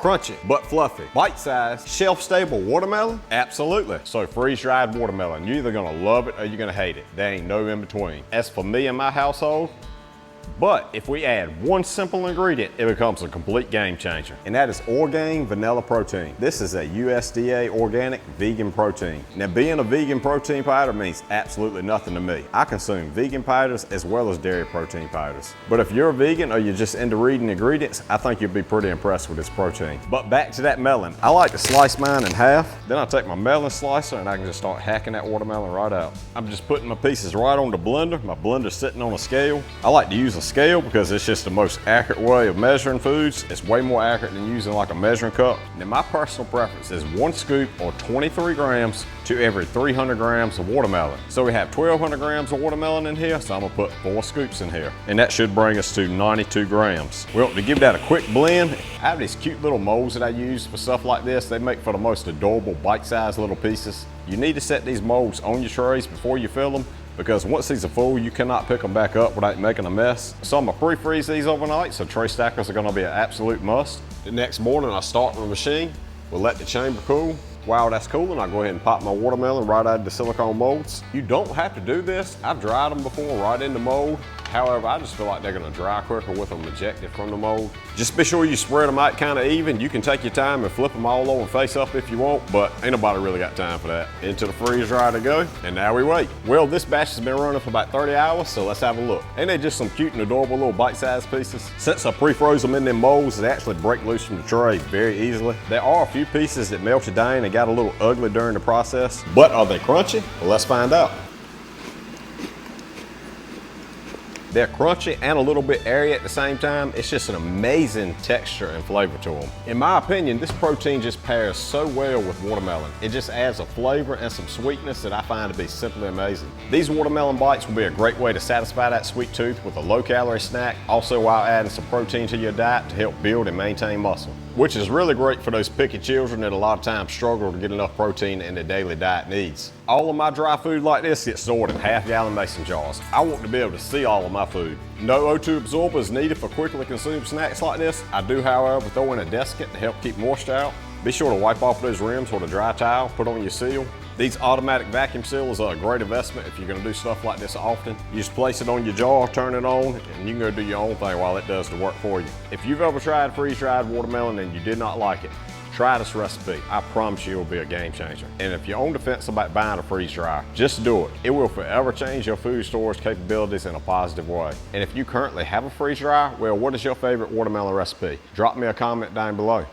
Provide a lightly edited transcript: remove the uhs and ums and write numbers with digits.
Crunchy, but fluffy. Bite-sized, shelf-stable watermelon? Absolutely. So freeze-dried watermelon, you're either gonna love it or you're gonna hate it. There ain't no in between. As for me and my household, but if we add one simple ingredient, it becomes a complete game changer. And that is Orgain Vanilla Protein. This is a USDA organic vegan protein. Now, being a vegan protein powder means absolutely nothing to me. I consume vegan powders as well as dairy protein powders. But if you're a vegan or you're just into reading ingredients, I think you'll be pretty impressed with this protein. But back to that melon. I like to slice mine in half. Then I take my melon slicer and I can just start hacking that watermelon right out. I'm just putting my pieces right on the blender. My blender's sitting on a scale. I like to use a scale because it's just the most accurate way of measuring foods. It's way more accurate than using like a measuring cup. Now my personal preference is 1 scoop or 23 grams to every 300 grams of watermelon. So we have 1,200 grams of watermelon in here, so I'm gonna put 4 scoops in here. And that should bring us to 92 grams. Well, to give that a quick blend, I have these cute little molds that I use for stuff like this. They make for the most adorable bite-sized little pieces. You need to set these molds on your trays before you fill them, because once these are full, you cannot pick them back up without making a mess. So I'm gonna pre-freeze these overnight, so tray stackers are gonna be an absolute must. The next morning, I start my machine. We'll let the chamber cool. While that's cooling, I'll go ahead and pop my watermelon right out of the silicone molds. You don't have to do this. I've dried them before right in the mold. However, I just feel like they're gonna dry quicker with them ejected from the mold. Just be sure you spread them out kind of even. You can take your time and flip them all over face up if you want, but ain't nobody really got time for that. Into the freeze dryer to go, and now we wait. Well, this batch has been running for about 30 hours, so let's have a look. Ain't they just some cute and adorable little bite-sized pieces? Since I pre-froze them in them molds, they actually break loose from the tray very easily. There are a few pieces that melted down and got a little ugly during the process, but are they crunchy? Well, let's find out. They're crunchy and a little bit airy at the same time. It's just an amazing texture and flavor to them. In my opinion, this protein just pairs so well with watermelon. It just adds a flavor and some sweetness that I find to be simply amazing. These watermelon bites will be a great way to satisfy that sweet tooth with a low-calorie snack, also while adding some protein to your diet to help build and maintain muscle, which is really great for those picky children that a lot of times struggle to get enough protein in their daily diet needs. All of my dry food like this gets stored in half-gallon mason jars. I want to be able to see all of my food. No O2 absorber is needed for quickly consumed snacks like this. I do, however, throw in a desiccant to help keep moisture out. Be sure to wipe off those rims with a dry towel, put on your seal. These automatic vacuum sealers are a great investment if you're gonna do stuff like this often. You just place it on your jar, turn it on, and you can go do your own thing while it does the work for you. If you've ever tried freeze-dried watermelon and you did not like it, try this recipe. I promise you it'll be a game changer. And if you're on the fence about buying a freeze dryer, just do it. It will forever change your food storage capabilities in a positive way. And if you currently have a freeze dryer, well, what is your favorite watermelon recipe? Drop me a comment down below.